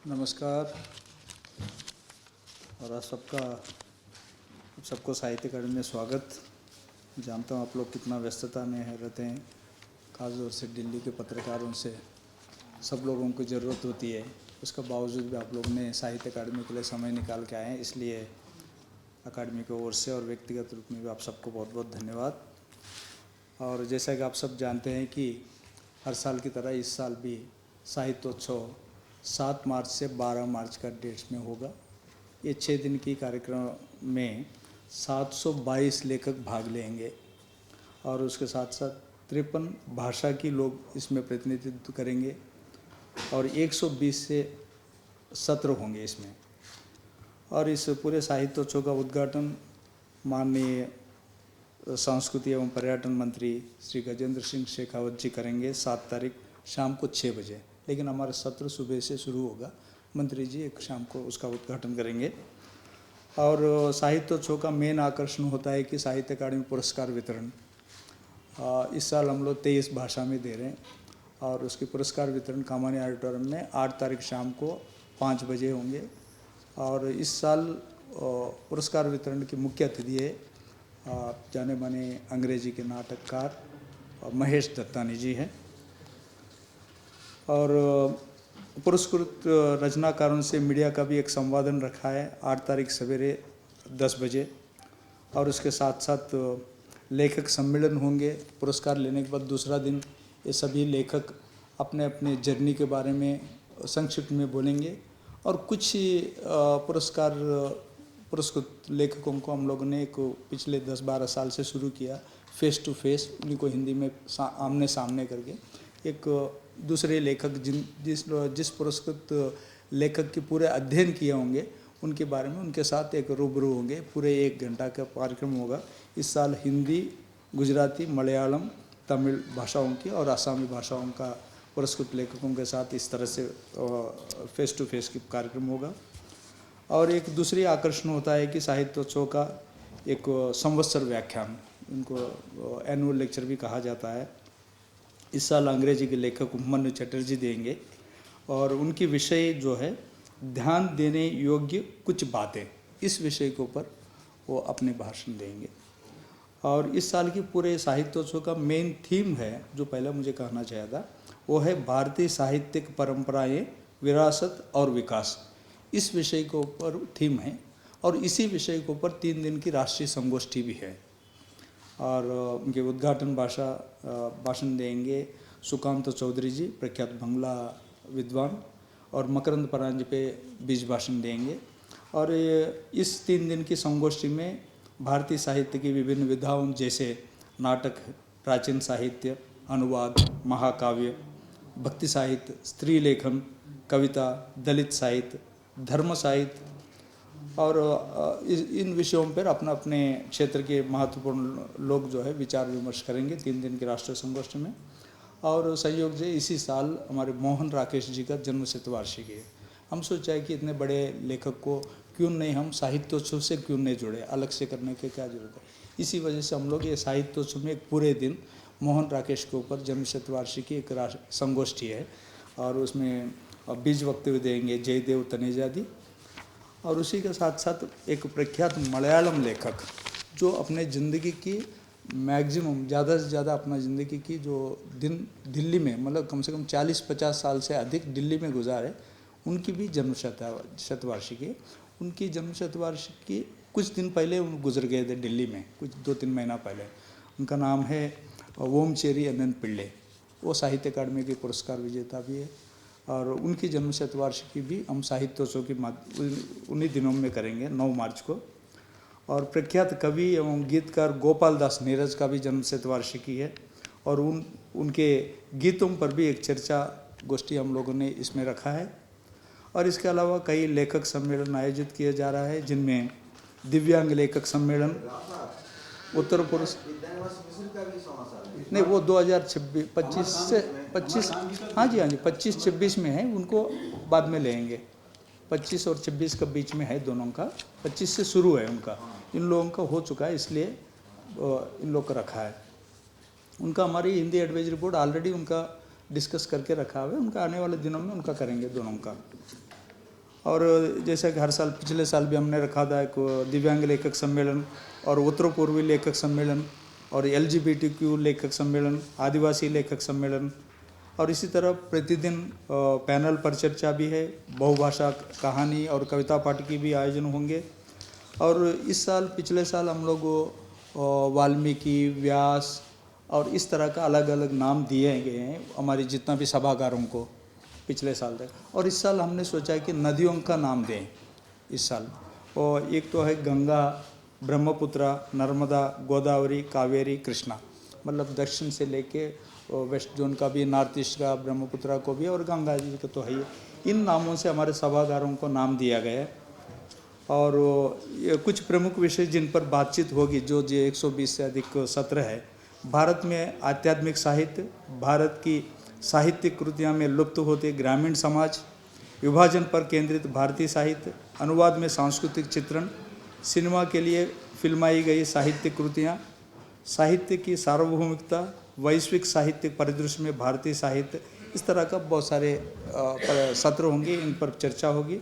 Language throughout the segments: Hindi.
नमस्कार। और आप सबको साहित्य अकादमी में स्वागत। जानता हूँ आप लोग कितना व्यस्तता में रहते हैं, खासतौर से दिल्ली के पत्रकारों से सब लोगों को ज़रूरत होती है। उसका बावजूद भी आप लोग ने साहित्य अकादमी के लिए समय निकाल के आए हैं, इसलिए अकादमी की ओर से और व्यक्तिगत रूप में भी आप सबको बहुत बहुत धन्यवाद। और जैसा कि आप सब जानते हैं कि हर साल की तरह इस साल भी साहित्योत्सव 7 मार्च से 12 मार्च का डेट्स में होगा। ये 6 दिन की कार्यक्रम में 722 लेखक भाग लेंगे और उसके साथ साथ 53 भाषा की लोग इसमें प्रतिनिधित्व करेंगे और 120 से सत्र होंगे इसमें। और इस पूरे साहित्योत्सव का उद्घाटन माननीय संस्कृति एवं पर्यटन मंत्री श्री गजेंद्र सिंह शेखावत जी करेंगे 7 तारीख शाम को 6 बजे। लेकिन हमारा सत्र सुबह से शुरू होगा, मंत्री जी एक शाम को उसका उद्घाटन करेंगे। और साहित्योत्सव का मेन आकर्षण होता है कि साहित्य अकादमी पुरस्कार वितरण। इस साल हम लोग 23 भाषा में दे रहे हैं और उसके पुरस्कार वितरण कामानी ऑडिटोरियम में 8 तारीख शाम को 5 बजे होंगे। और इस साल पुरस्कार वितरण की मुख्य अतिथि है जाने माने अंग्रेजी के नाटककार महेश दत्तानी जी हैं। और पुरस्कृत रचनाकारों से मीडिया का भी एक संवादन रखा है 8 तारीख सवेरे 10 बजे। और उसके साथ साथ लेखक सम्मेलन होंगे। पुरस्कार लेने के बाद दूसरा दिन ये सभी लेखक अपने अपने जर्नी के बारे में संक्षिप्त में बोलेंगे। और कुछ पुरस्कृत लेखकों को हम लोगों ने पिछले 10-12 साल से शुरू किया फेस टू फेस, उन्हीं को हिंदी में आमने सामने करके एक दूसरे लेखक जिस पुरस्कृत लेखक के पूरे अध्ययन किए होंगे उनके बारे में उनके साथ एक रूबरू होंगे। पूरे 1 घंटा का कार्यक्रम होगा। इस साल हिंदी, गुजराती, मलयालम, तमिल भाषाओं की और आसामी भाषाओं का पुरस्कृत लेखकों के साथ इस तरह से फेस टू फेस की कार्यक्रम होगा। और एक दूसरी आकर्षण होता है कि साहित्योत्सव का एक संवत्सर व्याख्यान, इनको एनुअल लेक्चर भी कहा जाता है। इस साल अंग्रेजी के लेखक उपमन्यु चटर्जी देंगे और उनकी विषय जो है ध्यान देने योग्य कुछ बातें, इस विषय के ऊपर वो अपने भाषण देंगे। और इस साल की पूरे साहित्योत्सव का मेन थीम है, जो पहले मुझे कहना चाहिए था, वो है भारतीय साहित्यिक परंपराएं, विरासत और विकास। इस विषय के ऊपर थीम है और इसी विषय के ऊपर 3 दिन की राष्ट्रीय संगोष्ठी भी है। और उनके उद्घाटन भाषण देंगे सुकांत चौधरी जी, प्रख्यात बंगला विद्वान, और मकरंद परांजपे बीज भाषण देंगे। और इस 3 दिन की संगोष्ठी में भारतीय साहित्य की विभिन्न विधाओं जैसे नाटक, प्राचीन साहित्य, अनुवाद, महाकाव्य, भक्ति साहित्य, स्त्री लेखन, कविता, दलित साहित्य, धर्म साहित्य और इन विषयों पर अपना अपने क्षेत्र के महत्वपूर्ण लोग जो है विचार विमर्श करेंगे 3 दिन की राष्ट्रीय संगोष्ठी में। और संयोग से इसी साल हमारे मोहन राकेश जी का जन्म शतवार्षिकी है। हम सोचा है कि इतने बड़े लेखक को क्यों नहीं हम साहित्योत्सव से क्यों नहीं जुड़े, अलग से करने की क्या जरूरत है। इसी वजह से हम लोग ये साहित्योत्सव में एक पूरे दिन मोहन राकेश के ऊपर जन्म शतवार्षिकी एक संगोष्ठी है और उसमें बीज वक्तव्य देंगे जयदेव तनेजादी। और उसी के साथ साथ एक प्रख्यात मलयालम लेखक जो अपने ज़िंदगी की मैक्सिमम ज़्यादा से ज़्यादा अपना ज़िंदगी की जो दिन दिल्ली में, मतलब कम से कम 40-50 साल से अधिक दिल्ली में गुजारे, उनकी भी जन्म शतवार्षिकी। उनकी जन्म शतवार्षिकी कुछ दिन पहले उन गुजर गए थे दिल्ली में, कुछ 2-3 महीना पहले। उनका नाम है ओमचेरी अनंत पिल्ले। वो साहित्य अकादमी के पुरस्कार विजेता भी है। और उनकी जन्म शतवार्षिकी भी हम साहित्योत्सव की उन्हीं दिनों में करेंगे 9 मार्च को। और प्रख्यात कवि एवं गीतकार गोपाल दास नीरज का भी जन्म शतवार्षिकी है और उनके गीतों पर भी एक चर्चा गोष्ठी हम लोगों ने इसमें रखा है। और इसके अलावा कई लेखक सम्मेलन आयोजित किया जा रहा है, जिनमें दिव्यांग लेखक सम्मेलन, उत्तर पूर्व नहीं, वो 2025 से 25, हाँ जी 25-26 में है, उनको बाद में लेंगे। 25 और 26 के बीच में है दोनों का, 25 से शुरू है उनका। इन लोगों का हो चुका है, इसलिए इन लोग का रखा है। उनका हमारी हिंदी एडवाइजरी बोर्ड ऑलरेडी उनका डिस्कस करके रखा हुआ है, उनका आने वाले दिनों में उनका करेंगे दोनों का। और जैसे कि हर साल, पिछले साल भी हमने रखा था एक दिव्यांग लेखक सम्मेलन और उत्तर पूर्वी लेखक सम्मेलन और LGBTQ लेखक सम्मेलन, आदिवासी लेखक सम्मेलन, और इसी तरह प्रतिदिन पैनल पर चर्चा भी है, बहुभाषा कहानी और कविता पाठ की भी आयोजन होंगे। और इस साल, पिछले साल हम लोग वाल्मीकि, व्यास और इस तरह का अलग अलग नाम दिए गए हैं हमारी जितना भी सभागारों को पिछले साल तक। और इस साल हमने सोचा है कि नदियों का नाम दें इस साल। और एक तो है गंगा, ब्रह्मपुत्रा, नर्मदा, गोदावरी, कावेरी, कृष्णा, मतलब दक्षिण से लेके वेस्ट जोन का भी, नॉर्थ ईस्ट का ब्रह्मपुत्रा को भी, और गंगा जी का तो है ही। इन नामों से हमारे सभागारों को नाम दिया गया है। और ये कुछ प्रमुख विषय जिन पर बातचीत होगी, जो 120 से अधिक सत्र है। भारत में आध्यात्मिक साहित्य, भारत की साहित्यिक कृतियाँ में लुप्त होते ग्रामीण समाज, विभाजन पर केंद्रित भारतीय साहित्य, अनुवाद में सांस्कृतिक चित्रण, सिनेमा के लिए फिल्माई गई साहित्यिक कृतियाँ, साहित्य की सार्वभौमिकता, वैश्विक साहित्यिक परिदृश्य में भारतीय साहित्य, इस तरह का बहुत सारे सत्र होंगे, इन पर चर्चा होगी।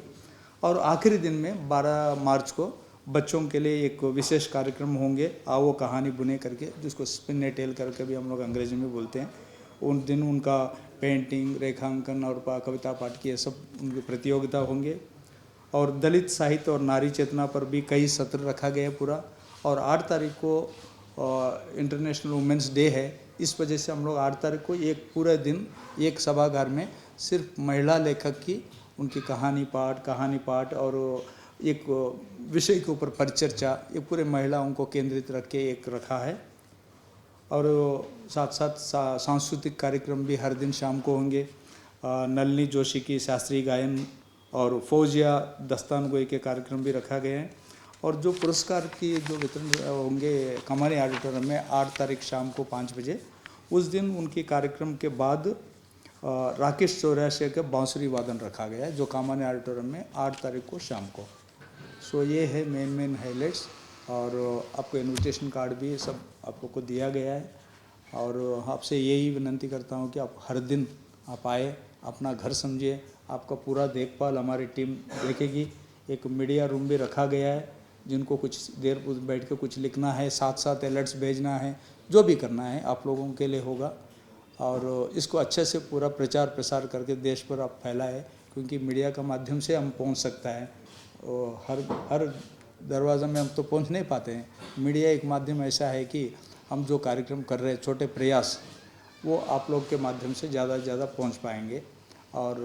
और आखिरी दिन में 12 मार्च को बच्चों के लिए एक विशेष कार्यक्रम होंगे, आओ कहानी बुने करके, जिसको स्पिन ए टेल करके भी हम लोग अंग्रेजी में बोलते हैं। उन दिन उनका पेंटिंग, रेखांकन और कविता पाठ की ये सब उनकी प्रतियोगिता होंगे। और दलित साहित्य और नारी चेतना पर भी कई सत्र रखा गया है पूरा। और 8 तारीख को इंटरनेशनल वुमेंस डे है, इस वजह से हम लोग 8 तारीख को एक पूरे दिन एक सभागार में सिर्फ महिला लेखक की उनकी कहानी पाठ और एक विषय के ऊपर परिचर्चा, ये पूरे महिलाओं को केंद्रित रख के एक रखा है। और साथ साथ सांस्कृतिक कार्यक्रम भी हर दिन शाम को होंगे। नलिनी जोशी की शास्त्रीय गायन और फौजिया दस्तानगोई के कार्यक्रम भी रखा गया है। और जो पुरस्कार की जो वितरण होंगे कमानी ऑडिटोरियम में 8 तारीख शाम को 5 बजे, उस दिन उनके कार्यक्रम के बाद राकेश चौरासिया का बांसुरी वादन रखा गया है, जो कामानी ऑडिटोरियम में 8 तारीख को शाम को। सो ये है मेन हाइलाइट्स। और आपको इनविटेशन कार्ड भी सब आप लोग को दिया गया है। और आपसे यही विनंती करता हूँ कि आप हर दिन आप आए, अपना घर समझिए, आपका पूरा देखभाल हमारी टीम देखेगी। एक मीडिया रूम भी रखा गया है, जिनको कुछ देर बैठ के कुछ लिखना है, साथ साथ अलर्ट्स भेजना है, जो भी करना है आप लोगों के लिए होगा। और इसको अच्छे से पूरा प्रचार प्रसार करके देश पर आप फैलाएं, क्योंकि मीडिया का माध्यम से हम पहुंच सकता है। और हर दरवाज़ा में हम तो पहुंच नहीं पाते हैं। मीडिया एक माध्यम ऐसा है कि हम जो कार्यक्रम कर रहे हैं, छोटे प्रयास, वो आप लोग के माध्यम से ज़्यादा से ज़्यादा पहुँच पाएंगे। और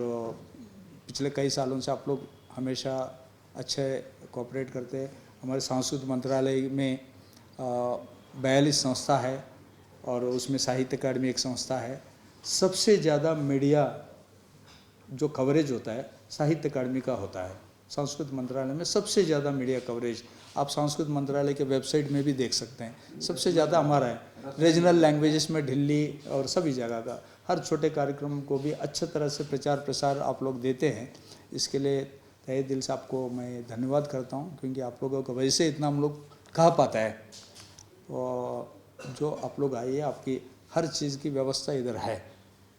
पिछले कई सालों से आप लोग हमेशा अच्छे कोऑपरेट करते हैं। हमारे सांस्कृतिक मंत्रालय में 42 संस्था है और उसमें साहित्य अकादमी एक संस्था है। सबसे ज़्यादा मीडिया जो कवरेज होता है साहित्य अकादमी का होता है। सांस्कृतिक मंत्रालय में सबसे ज़्यादा मीडिया कवरेज आप सांस्कृतिक मंत्रालय के वेबसाइट में भी देख सकते हैं, सबसे ज़्यादा हमारा है। रीजनल लैंग्वेजेस में दिल्ली और सभी जगह का हर छोटे कार्यक्रम को भी अच्छी तरह से प्रचार प्रसार आप लोग देते हैं। इसके लिए तहे दिल से आपको मैं धन्यवाद करता हूँ, क्योंकि आप लोगों की वजह से इतना हम लोग कह पाता है। और जो आप लोग आइए, आपकी हर चीज़ की व्यवस्था इधर है।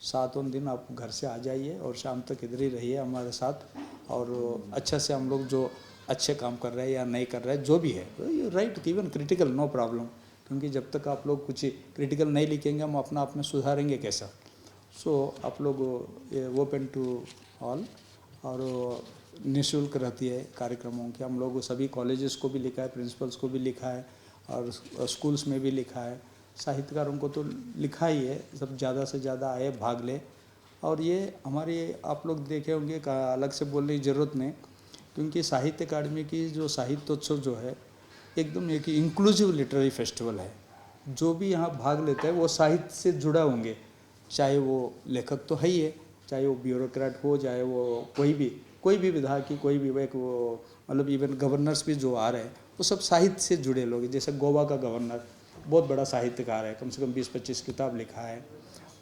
7 दिन आप घर से आ जाइए और शाम तक इधर ही रहिए हमारे साथ। और अच्छा से हम लोग जो अच्छे काम कर रहे हैं या नहीं कर रहे हैं, जो भी है, right, even critical, no problem, क्योंकि जब तक आप लोग कुछ क्रिटिकल नहीं लिखेंगे, हम अपना आप में सुधारेंगे कैसा। सो आप लोग ओपन टू ऑल। और निःशुल्क रहती है कार्यक्रमों की। हम लोग सभी कॉलेजेस को भी लिखा है, प्रिंसिपल्स को भी लिखा है और स्कूल्स में भी लिखा है, साहित्यकारों को तो लिखा ही है, सब ज़्यादा से ज़्यादा आए, भाग ले। और ये हमारे आप लोग देखे होंगे, अलग से बोलने की ज़रूरत नहीं, क्योंकि साहित्य अकादमी की जो साहित्योत्सव जो है एकदम एक इंक्लूसिव लिटरेरी फेस्टिवल है। जो भी यहाँ भाग लेता है वो साहित्य से जुड़ा होंगे, चाहे वो लेखक तो है ही है, चाहे वो ब्यूरोक्रेट हो, चाहे वो कोई भी विधा की कोई भी एक वो, मतलब इवन गवर्नर्स भी जो आ रहे हैं वो सब साहित्य से जुड़े लोग। जैसे गोवा का गवर्नर बहुत बड़ा साहित्यकार है, कम से कम 20-25 किताब लिखा है।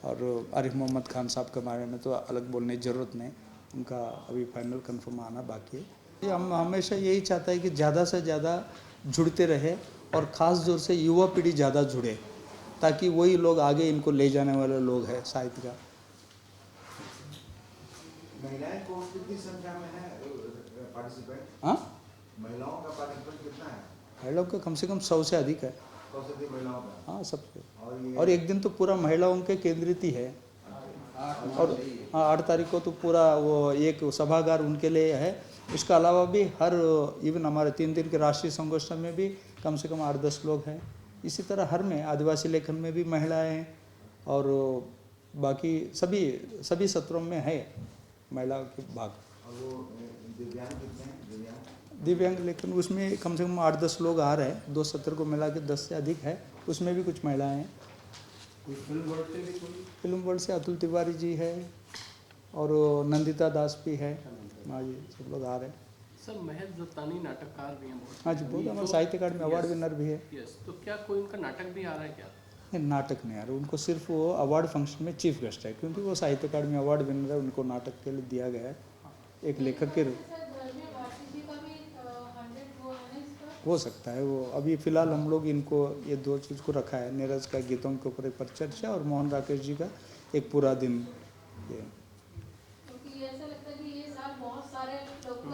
और आरिफ मोहम्मद खान साहब के बारे में तो अलग बोलने की ज़रूरत नहीं, उनका अभी फाइनल कंफर्म आना बाकी है। हम हमेशा यही चाहता है कि ज़्यादा से ज़्यादा जुड़ते रहे, और ख़ास तौर से युवा पीढ़ी ज़्यादा जुड़े, ताकि वही लोग आगे इनको ले जाने वाले लोग हैं साहित्य का। महिलाएं कौन कितनी संख्या में है पार्टिसिपेंट? हाँ, महिलाओं का पार्टिसिपेंट कितना है? महिलाओं का कम से कम 100 से अधिक है। 100 से अधिक महिलाओं का। हाँ, सबसे। और ये और एक दिन तो पूरा महिलाओं के केंद्रित ही है। और हाँ, 8 तारीख को तो पूरा वो एक सभागार उनके लिए है। उसके अलावा भी हर इवन हमारे 3 दिन के राष्ट्रीय संगोष्ठी में भी कम से कम 8-10 लोग हैं। इसी तरह हर में आदिवासी लेखन में भी महिलाएं हैं और बाकी सभी सत्रों में है महिलाओं के भाग। और वो दिव्यांग कितने हैं? दिव्यांग लेखन उसमें कम से कम 8-10 लोग आ रहे हैं। 2 सत्र को मिला के 10 से अधिक है। उसमें भी कुछ महिलाएं हैं। फिल्म वर्ल्ड से भी कोई? फिल्म वर्ल्ड से अतुल तिवारी जी है और नंदिता दास भी है। हाँ जी, सब लोग आ रहे हैं। सर महेश दत्तानी नाटककार भी हैं बहुत। हाँ जी, बहुत हमारे साहित्य अकादमी अवार्ड विनर भी है। यस, तो क्या कोई उनका नाटक भी आ रहा है क्या? नहीं, नाटक नहीं आ रहा, उनको सिर्फ वो अवार्ड फंक्शन में चीफ गेस्ट है, क्योंकि वो साहित्य अकादमी अवार्ड विनर है। उनको नाटक के लिए दिया गया है एक लेखक के। हो सकता है वो अभी फ़िलहाल हम लोग इनको ये 2 चीज़ को रखा है, नीरज का गीतों के ऊपर एक परिचर्चा और मोहन राकेश जी का एक पूरा दिन ये।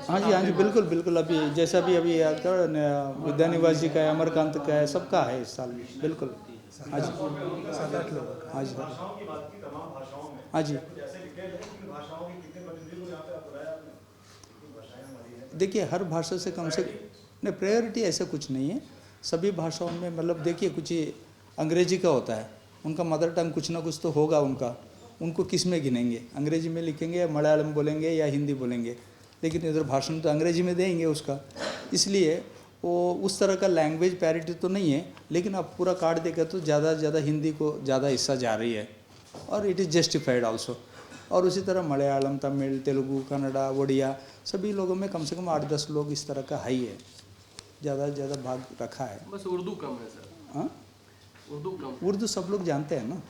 हाँ जी, बिल्कुल बिल्कुल। अभी जैसा भी अभी विद्यानिवास जी का है, अमरकांत का है, सबका है इस साल बिल्कुल। हाँ जी, 7-8 लोग। हाँ जी, हाँ जी। देखिए, हर भाषा से कम से नहीं, प्रायोरिटी ऐसा कुछ नहीं है। सभी भाषाओं में मतलब देखिए, कुछ ही अंग्रेजी का होता है, उनका मदर टंग कुछ ना कुछ तो होगा उनका। उनको किस में गिनेंगे? अंग्रेजी में लिखेंगे या मलयालम बोलेंगे या हिंदी बोलेंगे, लेकिन इधर भाषण तो अंग्रेजी में देंगे उसका। इसलिए वो उस तरह का लैंग्वेज पैरिटी तो नहीं है, लेकिन अब पूरा कार्ड देखा तो ज़्यादा से ज़्यादा हिंदी को ज़्यादा हिस्सा जा रही है और इट इज़ जस्टिफाइड आल्सो। और उसी तरह मलयालम, तमिल, तेलुगु, कन्नड़ा, उड़िया सभी लोगों में कम से कम 8-10 लोग इस तरह का है ही है। ज़्यादा से ज़्यादा भाग रखा है। बस उर्दू कम है सर। हाँ, उर्दू कम। उर्दू सब लोग जानते हैं ना।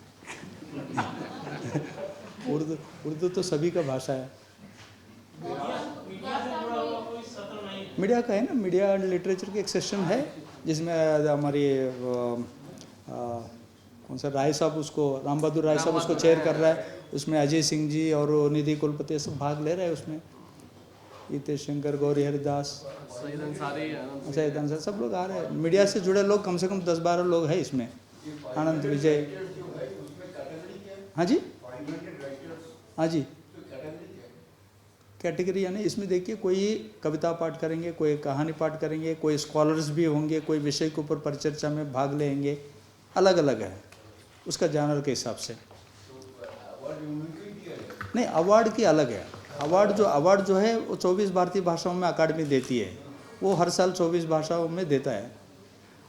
उर्दू तो सभी का भाषा है। मीडिया का है ना, मीडिया एंड लिटरेचर के एक सेक्शन है जिसमें हमारी कौन सा राय साहब, उसको राम बहादुर राय साहब उसको चेयर कर रहा है। उसमें अजय सिंह जी और निधि कुलपति सब भाग ले रहे हैं उसमें। हितेश शंकर, गौरी हरिदास, सईद अंसारी, सब लोग आ रहे हैं। मीडिया से जुड़े लोग कम से कम 10-12 लोग हैं इसमें। आनंद विजय। हाँ जी, हाँ जी। कैटेगरी यानी इसमें देखिए, कोई कविता पाठ करेंगे, कोई कहानी पाठ करेंगे, कोई स्कॉलर्स भी होंगे, कोई विषय के ऊपर परिचर्चा में भाग लेंगे। अलग अलग है उसका जानर के हिसाब से। नहीं, अवार्ड की अलग है। अवार्ड जो है वो 24 भारतीय भाषाओं में अकादमी देती है। वो हर साल 24 भाषाओं में देता है।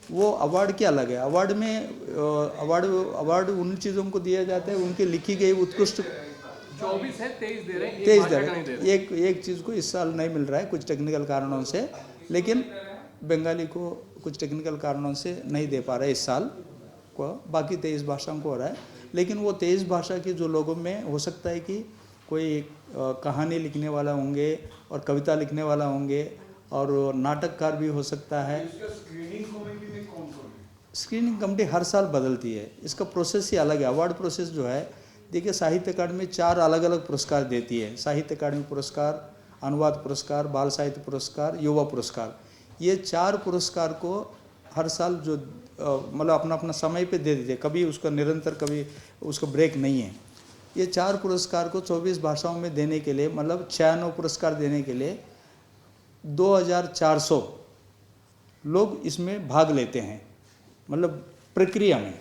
वो अवार्ड की अलग है। अवार्ड में अवार्ड उन चीज़ों को दिया जाता है उनकी लिखी गई उत्कृष्ट। 24 है, 23 दे रहे हैं, 23 दे रहे हैं। एक चीज़ को इस साल नहीं मिल रहा है कुछ टेक्निकल कारणों से, लेकिन बंगाली को कुछ टेक्निकल कारणों से नहीं दे पा रहे इस साल को। बाकी 23 भाषाओं को हो रहा है। लेकिन वो 23 भाषा के जो लोगों में हो सकता है कि कोई कहानी लिखने वाला होंगे और कविता लिखने वाला होंगे और नाटककार भी हो सकता है। स्क्रीनिंग कमेटी हर साल बदलती है। इसका प्रोसेस ही अलग है। अवार्ड प्रोसेस जो है, देखिए, साहित्य अकादमी 4 अलग अलग पुरस्कार देती है। साहित्य अकादमी पुरस्कार, अनुवाद पुरस्कार, बाल साहित्य पुरस्कार, युवा पुरस्कार। ये 4 पुरस्कार को हर साल जो मतलब अपना अपना समय पे दे देते हैं। कभी उसका निरंतर, कभी उसका ब्रेक नहीं है। ये 4 पुरस्कार को 24 भाषाओं में देने के लिए, मतलब 96 पुरस्कार देने के लिए 2400 लोग इसमें भाग लेते हैं। मतलब प्रक्रिया में,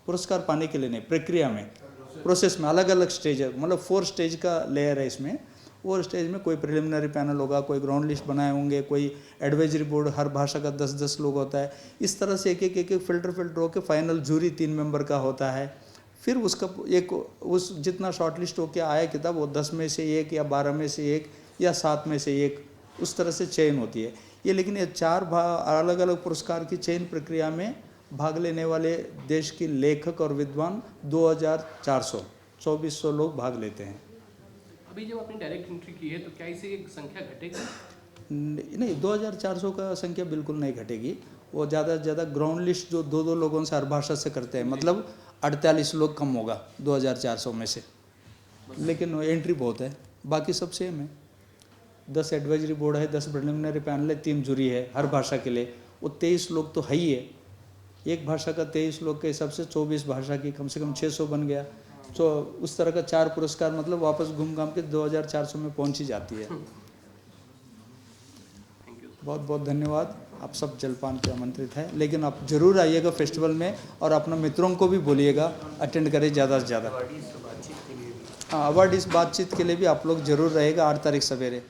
पुरस्कार पाने के लिए नहीं, प्रक्रिया में, प्रोसेस में अलग अलग स्टेज है। मतलब 4 स्टेज का लेयर है इसमें। और स्टेज में कोई प्रिलिमिनरी पैनल होगा, कोई ग्राउंड लिस्ट बनाए होंगे, कोई एडवाइजरी बोर्ड, हर भाषा का 10-10 लोग होता है। इस तरह से एक फिल्टर होकर फाइनल जूरी 3 मेंबर का होता है। फिर उसका एक उस जितना शॉर्ट लिस्ट होकर आया किताब, वो 10 में से 1 या 12 में से 1 या 7 में से 1, उस तरह से चयन होती है ये। लेकिन ये 4 अलग अलग पुरस्कार की चयन प्रक्रिया में भाग लेने वाले देश के लेखक और विद्वान 2400 लोग भाग लेते हैं। अभी जब आपने डायरेक्ट एंट्री की है तो क्या इससे एक संख्या घटेगी? नहीं, 2400 का संख्या बिल्कुल नहीं घटेगी। वो ज़्यादा से ज़्यादा ग्राउंड लिस्ट जो 2-2 लोगों से हर भाषा से करते हैं, मतलब 48 लोग कम होगा 2400 में से। लेकिन एंट्री बहुत है, बाकी सब सेम है। 10 एडवाइजरी बोर्ड है, 10 प्रिलिमिनरी पैनल है, 3 जूरी है हर भाषा के लिए। वो 23 लोग तो है ही है, एक भाषा का 23 लोग के हिसाब से 24 भाषा की कम से कम 600 बन गया। तो उस तरह का 4 पुरस्कार मतलब वापस घूम घाम के 2400 में पहुंच ही जाती है। Thank you. बहुत बहुत धन्यवाद। आप सब जलपान पे आमंत्रित हैं, लेकिन आप जरूर आइएगा फेस्टिवल में और अपने मित्रों को भी बोलिएगा अटेंड करें ज़्यादा से ज़्यादा। हाँ, अवार्ड इस बातचीत के लिए भी आप लोग जरूर रहेगा 8 तारीख सवेरे।